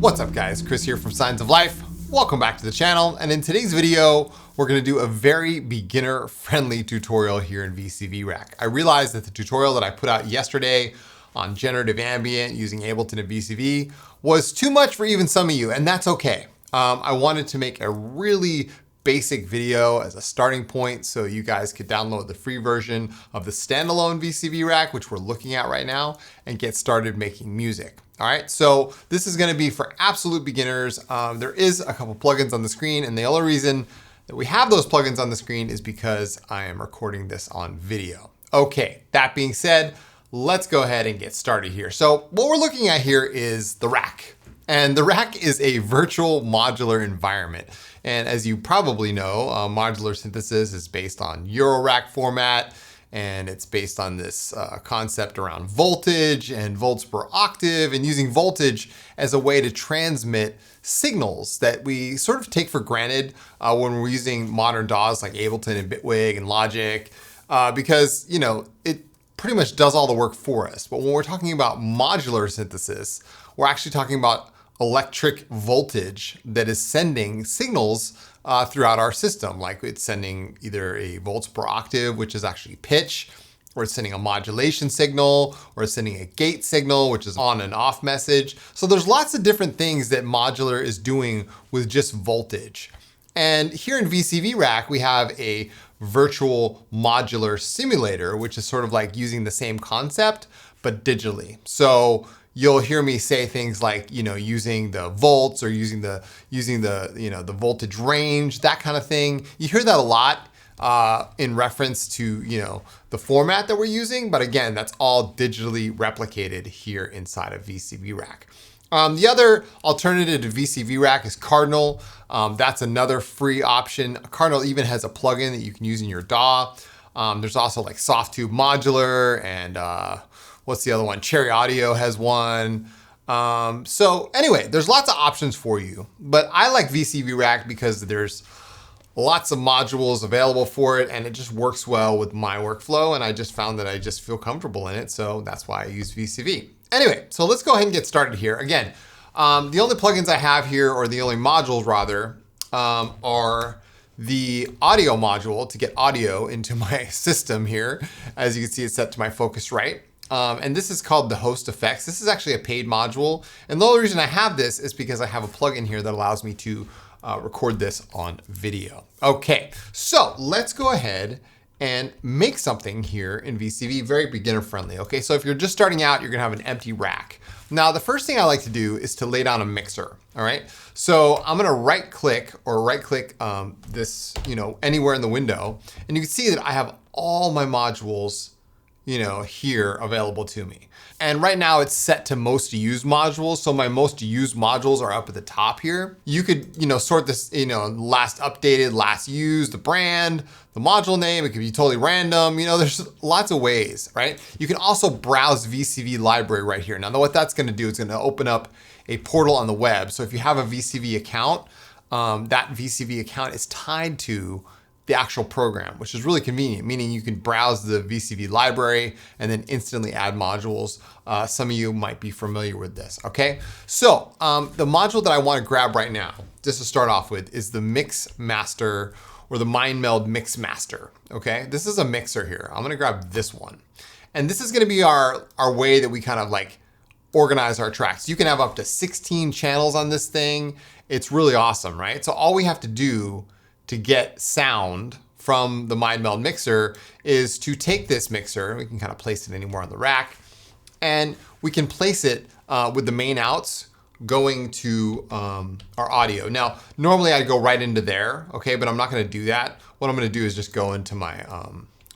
What's up guys, Chris here from Signs of Life. Welcome back to the channel, and in today's video, we're gonna do a very beginner-friendly tutorial here in VCV Rack. I realized that the tutorial that I put out yesterday on generative ambient using Ableton and VCV was too much for even some of you, and that's okay. I wanted to make a really basic video as a starting point so you guys could download the free version of the standalone VCV Rack, which we're looking at right now, and get started making music. All right, so this is gonna be for absolute beginners. There is a couple plugins on the screen, and the only reason that we have those plugins on the screen is because I am recording this on video. Okay, that being said, let's go ahead and get started here. So what we're looking at here is the rack. And the rack is a virtual modular environment. And as you probably know, modular synthesis is based on Eurorack format, and it's based on this concept around voltage and volts per octave, and using voltage as a way to transmit signals that we sort of take for granted when we're using modern DAWs like Ableton and Bitwig and Logic, because it pretty much does all the work for us. But when we're talking about modular synthesis, we're actually talking about electric voltage that is sending signals throughout our system. Like it's sending either a volts per octave, which is actually pitch, or it's sending a modulation signal, or it's sending a gate signal, which is on and off message. So there's lots of different things that modular is doing with just voltage. And here in VCV Rack, we have a virtual modular simulator, which is sort of like using the same concept, but digitally. So you'll hear me say things like, using the volts or using the the voltage range, that kind of thing. You hear that a lot in reference to, the format that we're using. But again, that's all digitally replicated here inside of VCV Rack. The other alternative to VCV Rack is Cardinal. That's another free option. Cardinal even has a plugin that you can use in your DAW. There's also like Softtube Modular and what's the other one? Cherry Audio has one. So anyway, there's lots of options for you, but I like VCV Rack because there's lots of modules available for it, and it just works well with my workflow, and I just found that I just feel comfortable in it, so that's why I use VCV. Anyway, so let's go ahead and get started here. Again, the only plugins I have here, or the only modules rather, are the audio module to get audio into my system here. As you can see, it's set to my Focusrite. And this is called the Host Effects. This is actually a paid module. And the only reason I have this is because I have a plugin here that allows me to record this on video. Okay, so let's go ahead and make something here in VCV, very beginner friendly. Okay, so if you're just starting out, you're gonna have an empty rack. Now, the first thing I like to do is to lay down a mixer, all right? So I'm gonna right click this, anywhere in the window, and you can see that I have all my modules here available to me. And right now it's set to most used modules. So my most used modules are up at the top here. You could, sort this, last updated, last used, the brand, the module name. It could be totally random. There's lots of ways, right? You can also browse VCV library right here. Now what that's gonna do is gonna open up a portal on the web. So if you have a VCV account, that VCV account is tied to the actual program, which is really convenient, meaning you can browse the VCV library and then instantly add modules. Some of you might be familiar with this, okay? So the module that I wanna grab right now, just to start off with, is the MixMaster, or the Mindmeld MixMaster, okay? This is a mixer here. I'm gonna grab this one. And this is gonna be our way that we kind of like organize our tracks. You can have up to 16 channels on this thing. It's really awesome, right? So all we have to do to get sound from the Mindmeld mixer is to take this mixer, we can kind of place it anywhere on the rack, and we can place it with the main outs going to our audio. Now, normally I'd go right into there, okay, but I'm not gonna do that. What I'm gonna do is just go into my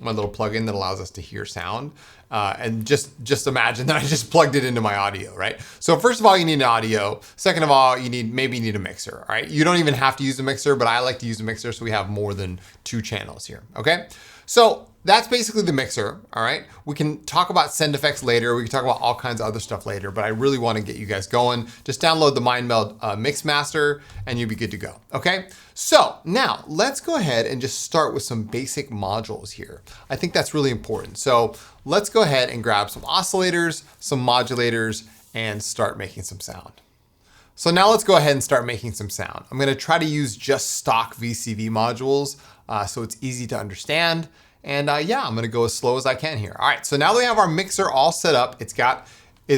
my little plugin that allows us to hear sound. And just imagine that I just plugged it into my audio, right? So first of all, you need an audio. Second of all, maybe you need a mixer, all right? You don't even have to use a mixer, but I like to use a mixer so we have more than 2 channels here, okay? So that's basically the mixer, all right? We can talk about send effects later. We can talk about all kinds of other stuff later, but I really wanna get you guys going. Just download the Mindmeld MixMaster and you'll be good to go, okay? So now let's go ahead and just start with some basic modules here. I think that's really important. So let's go ahead and grab some oscillators, some modulators, and start making some sound. So now let's go ahead and start making some sound. I'm gonna try to use just stock VCV modules so it's easy to understand. And yeah, I'm gonna go as slow as I can here. All right, so now that we have our mixer all set up,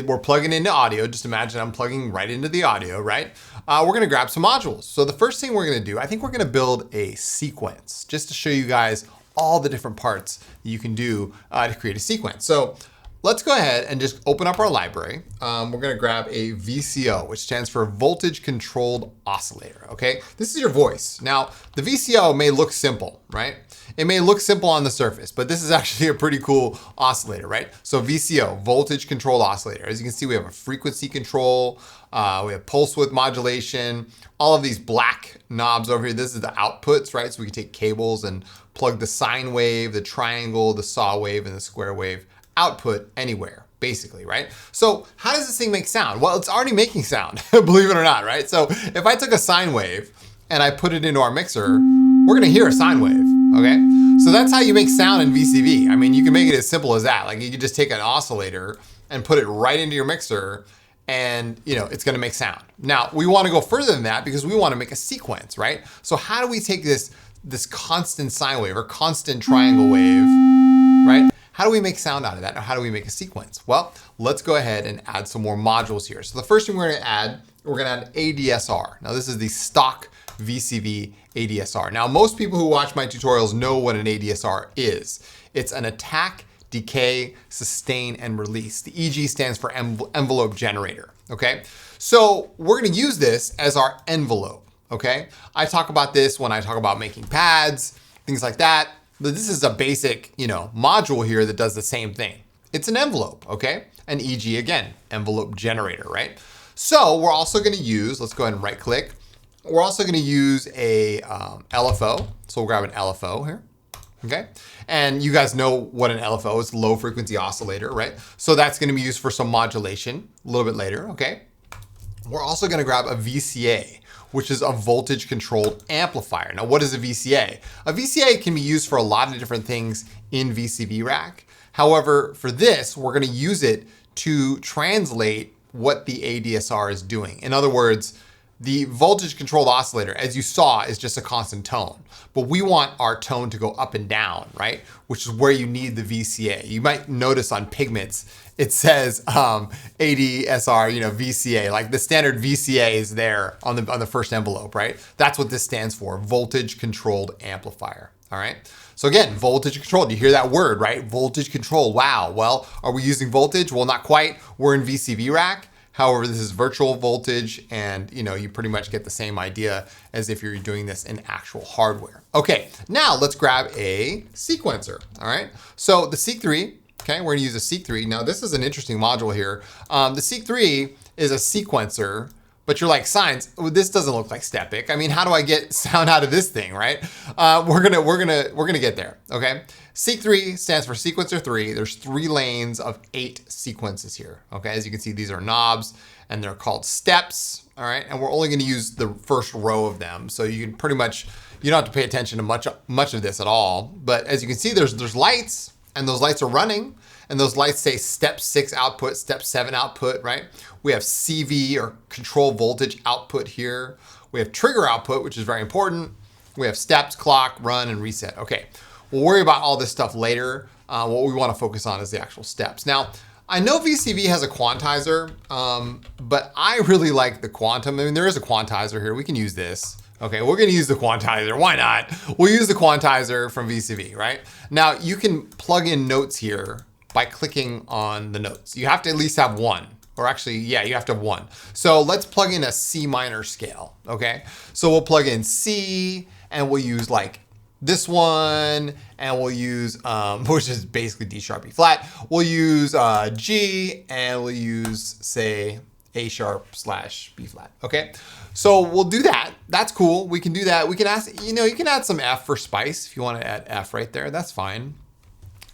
we're plugging into audio. Just imagine I'm plugging right into the audio, right? We're gonna grab some modules. So the first thing we're gonna do, I think we're gonna build a sequence just to show you guys all the different parts that you can do to create a sequence. So let's go ahead and just open up our library. We're gonna grab a VCO, which stands for Voltage Controlled Oscillator, okay? This is your voice. Now, the VCO may look simple, right? It may look simple on the surface, but this is actually a pretty cool oscillator, right? So VCO, Voltage Controlled Oscillator. As you can see, we have a frequency control, we have pulse width modulation, all of these black knobs over here. This is the outputs, right? So we can take cables and plug the sine wave, the triangle, the saw wave, and the square wave output anywhere, basically, right? So how does this thing make sound? Well, it's already making sound, believe it or not, right? So if I took a sine wave and I put it into our mixer, we're gonna hear a sine wave, okay? So that's how you make sound in VCV. I mean, you can make it as simple as that. Like you could just take an oscillator and put it right into your mixer and it's gonna make sound. Now, we wanna go further than that because we wanna make a sequence, right? So how do we take this constant sine wave or constant triangle wave, right? How do we make sound out of that? Or how do we make a sequence? Well, let's go ahead and add some more modules here. So the first thing we're gonna add ADSR. Now this is the stock VCV ADSR. Now most people who watch my tutorials know what an ADSR is. It's an attack, decay, sustain, and release. The EG stands for envelope generator, okay? So we're gonna use this as our envelope, okay? I talk about this when I talk about making pads, things like that. But this is a basic, module here that does the same thing. It's an envelope, okay? An EG again, envelope generator, right? So we're also gonna use, let's go ahead and right click. We're also gonna use a LFO. So we'll grab an LFO here, okay? And you guys know what an LFO is, low frequency oscillator, right? So that's gonna be used for some modulation a little bit later, okay? We're also gonna grab a VCA, which is a voltage controlled amplifier. Now, what is a VCA? A VCA can be used for a lot of different things in VCV Rack. However, for this, we're gonna use it to translate what the ADSR is doing. In other words, the voltage controlled oscillator, as you saw, is just a constant tone, but we want our tone to go up and down, right? Which is where you need the VCA. You might notice on pigments, it says ADSR, VCA, like the standard VCA is there on the first envelope, right? That's what this stands for, voltage controlled amplifier, all right? So again, voltage controlled, you hear that word, right? Voltage control, wow. Well, are we using voltage? Well, not quite, we're in VCV Rack. However, this is virtual voltage and you pretty much get the same idea as if you're doing this in actual hardware. Okay, now let's grab a sequencer, all right? So the Seek3, okay, we're gonna use a Seek3. Now this is an interesting module here. The Seek3 is a sequencer, but you're like, Science, this doesn't look like Stepic. I mean, how do I get sound out of this thing, right? We're gonna get there, okay? Seek3 stands for sequencer 3. There's 3 lanes of 8 sequences here, okay? As you can see, these are knobs and they're called steps, all right? And we're only gonna use the first row of them. So you can pretty much, you don't have to pay attention to much of this at all. But as you can see, there's lights and those lights are running and those lights say step 6 output, step 7 output, right? We have CV or control voltage output here. We have trigger output, which is very important. We have steps, clock, run, and reset. Okay, we'll worry about all this stuff later. What we want to focus on is the actual steps. Now, I know VCV has a quantizer, but I really like the quantum. I mean, there is a quantizer here. We can use this. Okay, we're gonna use the quantizer. Why not? We'll use the quantizer from VCV, right? Now, you can plug in notes here by clicking on the notes. You have to at least have one. Or actually, yeah, you have to have one. So let's plug in a C minor scale, okay? So we'll plug in C and we'll use like this one and we'll use, which is basically D sharp, B flat. We'll use G and we'll use say A sharp / B flat, okay? So we'll do that. That's cool. We can do that. We can ask, you can add some F for spice if you want to add F right there. That's fine.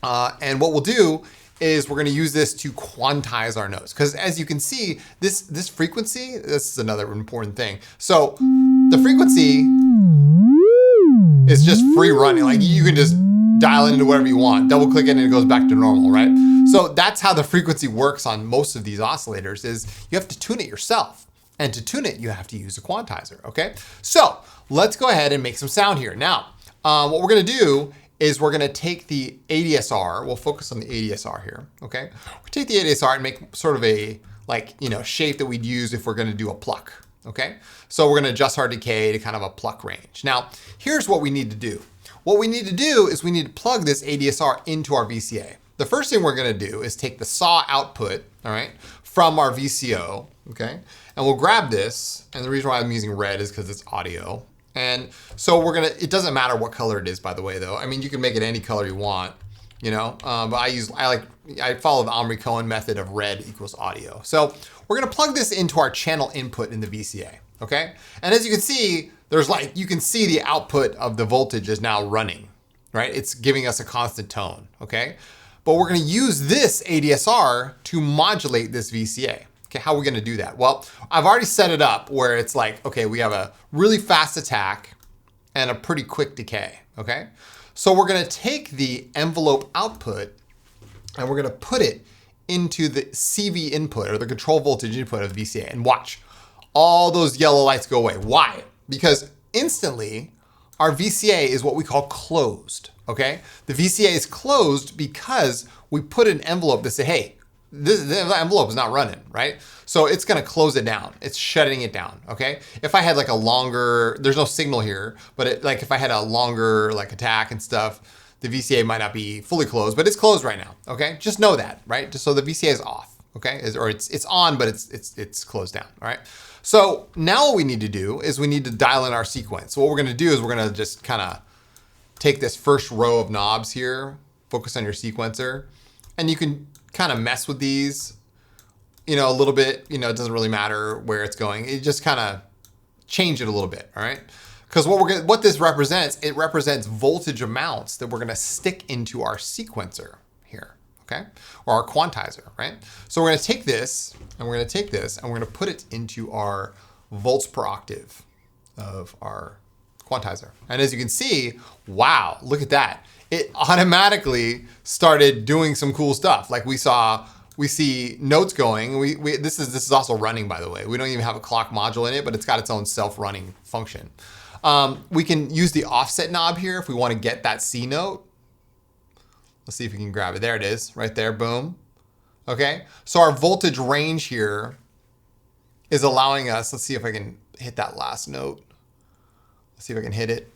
And what we'll do is we're going to use this to quantize our notes. Because as you can see, this frequency, this is another important thing. So the frequency is just free running. Like you can just dial it into whatever you want, double click it and it goes back to normal, right? So that's how the frequency works on most of these oscillators is you have to tune it yourself. And to tune it, you have to use a quantizer, okay? So let's go ahead and make some sound here. Now, what we're gonna do is we're gonna take the ADSR, we'll focus on the ADSR here, okay? We take the ADSR and make sort of a, like, shape that we'd use if we're gonna do a pluck, okay? So we're gonna adjust our decay to kind of a pluck range. Now, here's what we need to do. What we need to do is we need to plug this ADSR into our VCA. The first thing we're gonna do is take the saw output, all right, from our VCO, okay? And we'll grab this, and the reason why I'm using red is because it's audio. And so it doesn't matter what color it is, by the way, though. I mean, you can make it any color you want, but I follow the Omri Cohen method of red equals audio. So we're gonna plug this into our channel input in the VCA, okay? And as you can see, you can see the output of the voltage is now running, right? It's giving us a constant tone, okay? But we're gonna use this ADSR to modulate this VCA. Okay, how are we gonna do that? Well, I've already set it up where it's like, okay, we have a really fast attack and a pretty quick decay, okay? So we're gonna take the envelope output and we're gonna put it into the CV input or the control voltage input of the VCA, and watch, all those yellow lights go away. Why? Because instantly our VCA is what we call closed, okay? The VCA is closed because we put an envelope to say, hey, the envelope is not running, right? So it's gonna close it down. It's shutting it down, okay? If I had like a longer, there's no signal here, but if I had a longer like attack and stuff, the VCA might not be fully closed, but it's closed right now, okay? Just know that, right? Just so the VCA is off, okay? Or it's on, but it's closed down, all right? So now what we need to do is we need to dial in our sequence. So what we're gonna do is we're gonna just kind of take this first row of knobs here, focus on your sequencer, and you can kind of mess with these, a little bit, it doesn't really matter where it's going. It just kind of change it a little bit, all right? Because what this represents, it represents voltage amounts that we're gonna stick into our sequencer here, okay? Or our quantizer, right? So we're gonna take this, and we're gonna put it into our volts per octave of our quantizer. And as you can see, wow, look at that. It automatically started doing some cool stuff. Like we see notes going. This is also running, by the way. We don't even have a clock module in it, but it's got its own self-running function. We can use the offset knob here if we want to get that C note. Let's see if we can grab it. There it is, right there, boom. Okay, so our voltage range here is allowing us, let's see if I can hit that last note. Let's see if I can hit it.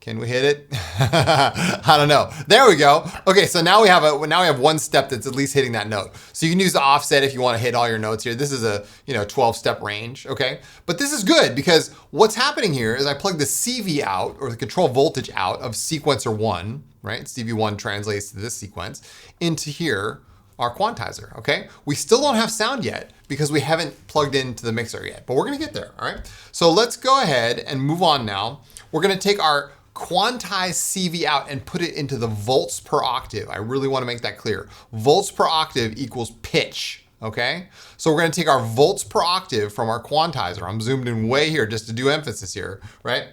Can we hit it? I don't know. There we go. Okay, so now we have one step that's at least hitting that note. So you can use the offset if you want to hit all your notes here. This is a 12-step range, okay? But this is good because what's happening here is I plug the CV out, or the control voltage out of sequencer 1, right? CV1 translates to this sequence, into here, our quantizer, okay? We still don't have sound yet because we haven't plugged into the mixer yet, but we're gonna get there, all right? So let's go ahead and move on now. We're gonna take our quantize CV out and put it into the volts per octave. I really want to make that clear. Volts per octave equals pitch, okay? So we're going to take our volts per octave from our quantizer. I'm zoomed in way here just to do emphasis here, right?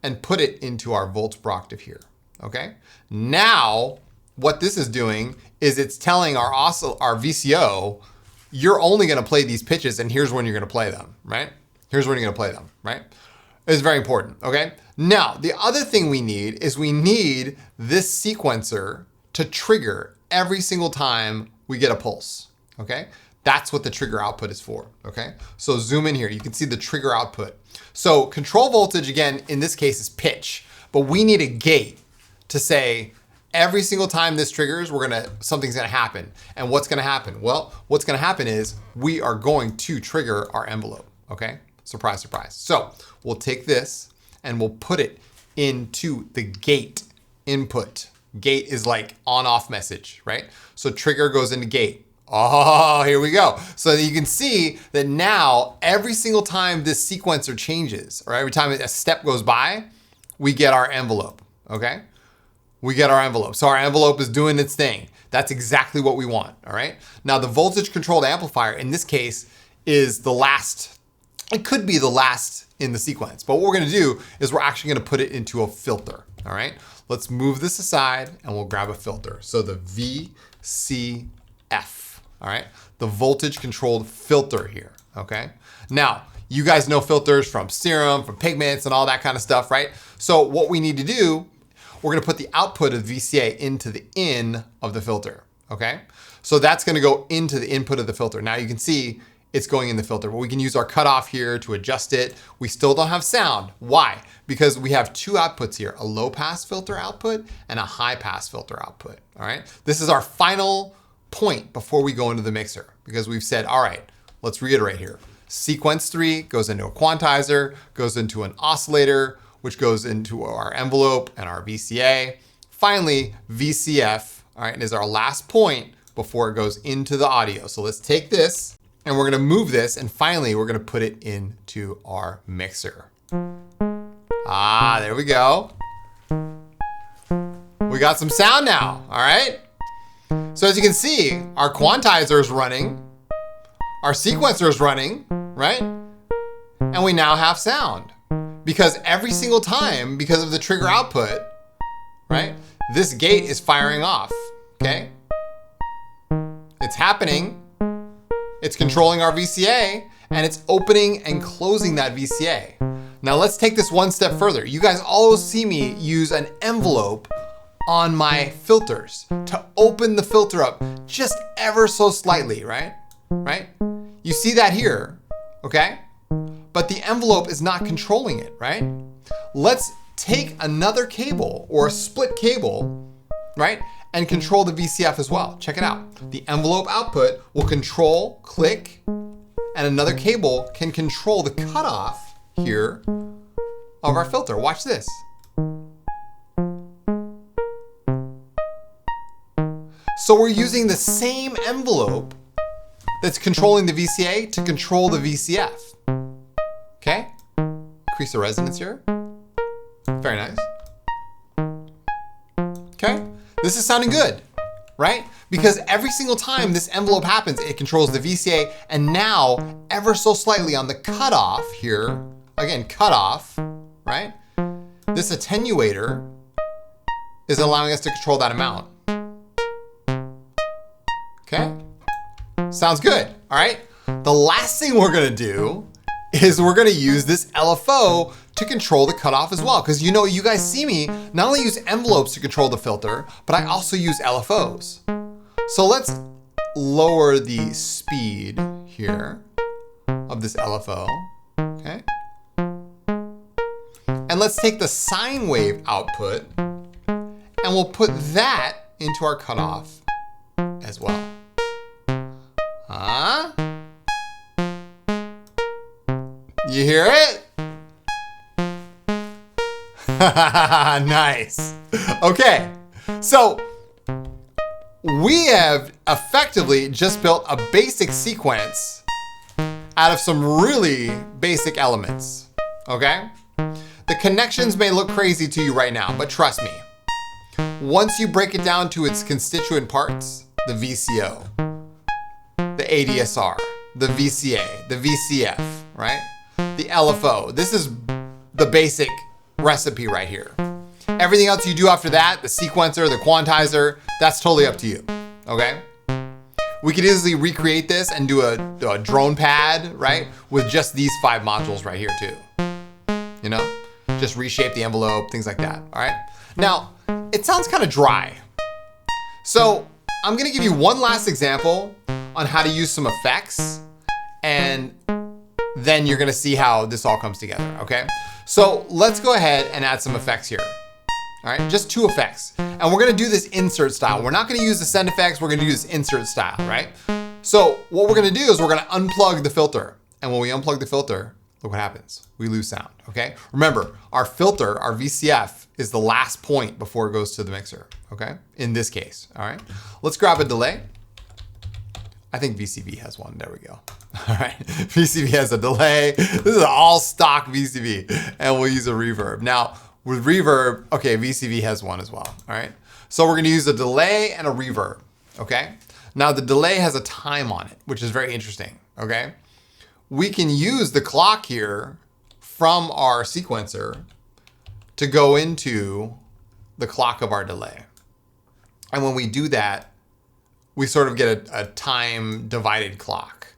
And put it into our volts per octave here, okay? Now, what this is doing is it's telling our VCO, you're only going to play these pitches and here's when you're going to play them, right? Here's when you're going to play them, right? It's very important, okay? Now, the other thing we need this sequencer to trigger every single time we get a pulse, okay? That's what the trigger output is for, okay? So zoom in here, you can see the trigger output. So control voltage, again, in this case is pitch, but we need a gate to say, every single time this triggers, something's gonna happen. And what's gonna happen? Well, what's gonna happen is we are going to trigger our envelope, okay? Surprise, surprise. So we'll take this and we'll put it into the gate input. Gate is like on-off message, right? So trigger goes into gate. Oh, here we go. So you can see that now every single time this sequencer changes, or every time a step goes by, we get our envelope, okay? We get our envelope. So our envelope is doing its thing. That's exactly what we want, all right? Now the voltage controlled amplifier in this case is the last. It could be the last in the sequence, but what we're gonna do is we're actually gonna put it into a filter, all right? Let's move this aside and we'll grab a filter. So the VCF, all right? The voltage controlled filter here, okay? Now, you guys know filters from serum, from pigments and all that kind of stuff, right? So what we need to do, we're gonna put the output of VCA into the in of the filter, okay? So that's gonna go into the input of the filter. Now you can see it's going in the filter, but we can use our cutoff here to adjust it. We still don't have sound. Why? Because we have two outputs here, a low pass filter output and a high pass filter output, all right? This is our final point before we go into the mixer, because we've said, all right, let's reiterate here. Sequence 3 goes into a quantizer, goes into an oscillator, which goes into our envelope and our VCA. Finally, VCF, all right, is our last point before it goes into the audio. So let's take this and we're gonna move this, and finally we're gonna put it into our mixer. Ah, there we go. We got some sound now, all right? So as you can see, our quantizer is running, our sequencer is running, right? And we now have sound. Because every single time, because of the trigger output, right? This gate is firing off, okay? It's happening. It's controlling our VCA, and it's opening and closing that VCA. Now let's take this one step further. You guys always see me use an envelope on my filters to open the filter up just ever so slightly, right? Right? You see that here, okay? But the envelope is not controlling it, right? Let's take another cable or a split cable, right? And control the VCF as well. Check it out. The envelope output will control click, and another cable can control the cutoff here of our filter. Watch this. So we're using the same envelope that's controlling the VCA to control the VCF. Okay? Increase the resonance here. Very nice. Okay? This is sounding good, right? Because every single time this envelope happens, it controls the VCA, and now ever so slightly on the cutoff here, again, cutoff, right? This attenuator is allowing us to control that amount. Okay? Sounds good, all right? The last thing we're gonna do is we're gonna use this LFO to control the cutoff as well. Because you know, you guys see me not only use envelopes to control the filter, but I also use LFOs. So let's lower the speed here of this LFO, okay? And let's take the sine wave output and we'll put that into our cutoff as well. Huh? You hear it? Nice. Okay, so we have effectively just built a basic sequence out of some really basic elements, okay? The connections may look crazy to you right now, but trust me, once you break it down to its constituent parts, the VCO, the ADSR, the VCA, the VCF, right? The LFO, this is the basic recipe right here. Everything else you do after that, the sequencer, the quantizer, that's totally up to you, okay? We could easily recreate this and do a drone pad, right? With just these 5 modules right here too. You know, just reshape the envelope, things like that, all right? Now, it sounds kind of dry. So I'm gonna give you one last example on how to use some effects, and then you're gonna see how this all comes together, okay? So let's go ahead and add some effects here. All right, just 2 effects. And we're gonna do this insert style. We're not gonna use the send effects, we're gonna use insert style, right? So what we're gonna do is we're gonna unplug the filter. And when we unplug the filter, look what happens. We lose sound, okay? Remember, our filter, our VCF, is the last point before it goes to the mixer, okay? In this case, all right? Let's grab a delay. I think VCV has one, there we go. All right, VCV has a delay. This is an all stock VCV, and we'll use a reverb. Now, with reverb, okay, VCV has one as well, all right? So we're gonna use a delay and a reverb, okay? Now the delay has a time on it, which is very interesting, okay? We can use the clock here from our sequencer to go into the clock of our delay. And when we do that, we sort of get a time divided clock.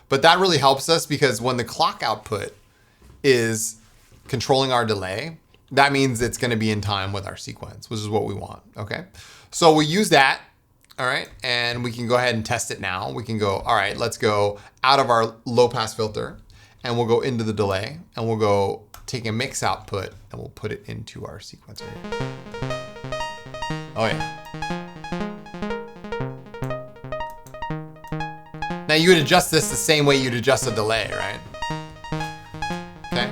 But that really helps us because when the clock output is controlling our delay, that means it's going to be in time with our sequence, which is what we want. Okay. So we use that. All right. And we can go ahead and test it now. We can go, all right, let's go out of our low pass filter and we'll go into the delay and we'll go take a mix output and we'll put it into our sequencer here. Oh yeah. Now you would adjust this the same way you'd adjust a delay, right? Okay.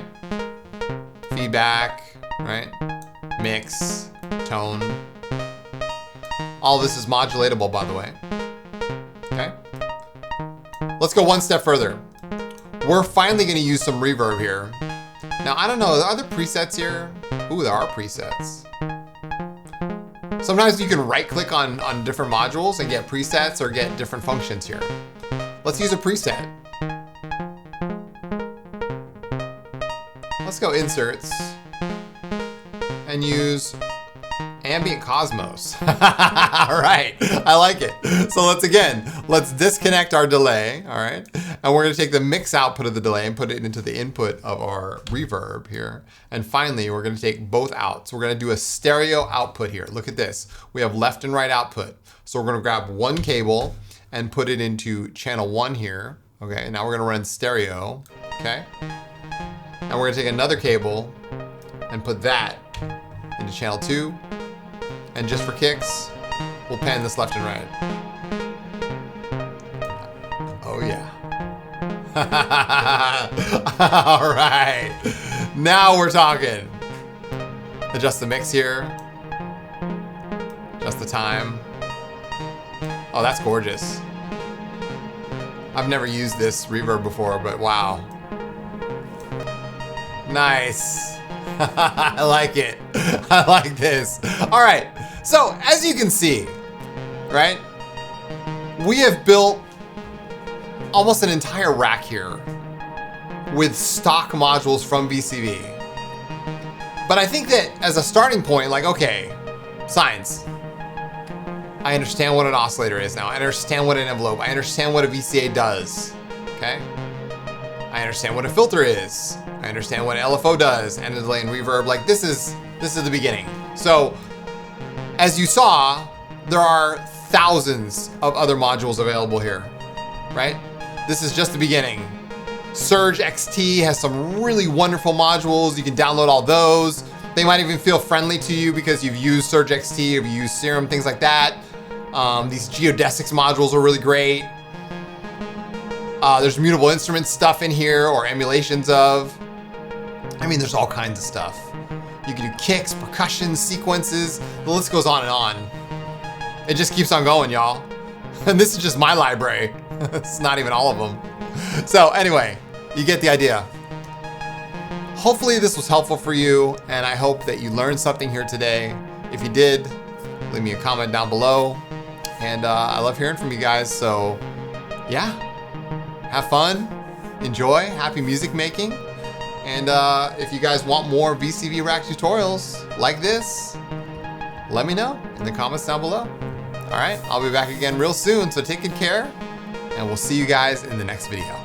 Feedback, right? Mix, tone. All this is modulatable, by the way. Okay. Let's go one step further. We're finally going to use some reverb here. Now, I don't know, are there presets here? Ooh, there are presets. Sometimes you can right click on different modules and get presets or get different functions here. Let's use a preset. Let's go inserts and use ambient Cosmos. All right, I like it. So let's disconnect our delay, all right? And we're gonna take the mix output of the delay and put it into the input of our reverb here. And finally, we're gonna take both out. So we're gonna do a stereo output here. Look at this. We have left and right output. So we're gonna grab one cable and put it into channel 1 here. Okay, now we're gonna run stereo, okay? And we're gonna take another cable and put that into channel 2. And just for kicks, we'll pan this left and right. Oh yeah. All right, now we're talking. Adjust the mix here. Adjust the time. Oh, that's gorgeous. I've never used this reverb before, but wow. Nice. I like it. I like this. All right. So as you can see, right, we have built almost an entire rack here with stock modules from VCV. But I think that as a starting point, like, okay, science. I understand what an oscillator is now. I understand what an envelope. I understand what a VCA does. Okay. I understand what a filter is. I understand what LFO does and the delay and reverb. Like this is the beginning. So as you saw, there are thousands of other modules available here, right? This is just the beginning. Surge XT has some really wonderful modules. You can download all those. They might even feel friendly to you because you've used Surge XT or you've used Serum, things like that. These geodesics modules are really great. There's mutable instruments stuff in here or emulations of. I mean, there's all kinds of stuff. You can do kicks, percussion, sequences. The list goes on and on. It just keeps on going, y'all. And this is just my library. It's not even all of them. So anyway, you get the idea. Hopefully this was helpful for you, and I hope that you learned something here today. If you did, leave me a comment down below. And I love hearing from you guys. So yeah, have fun, enjoy, happy music making. And if you guys want more VCV Rack tutorials like this, let me know in the comments down below. All right, I'll be back again real soon, so take good care, and we'll see you guys in the next video.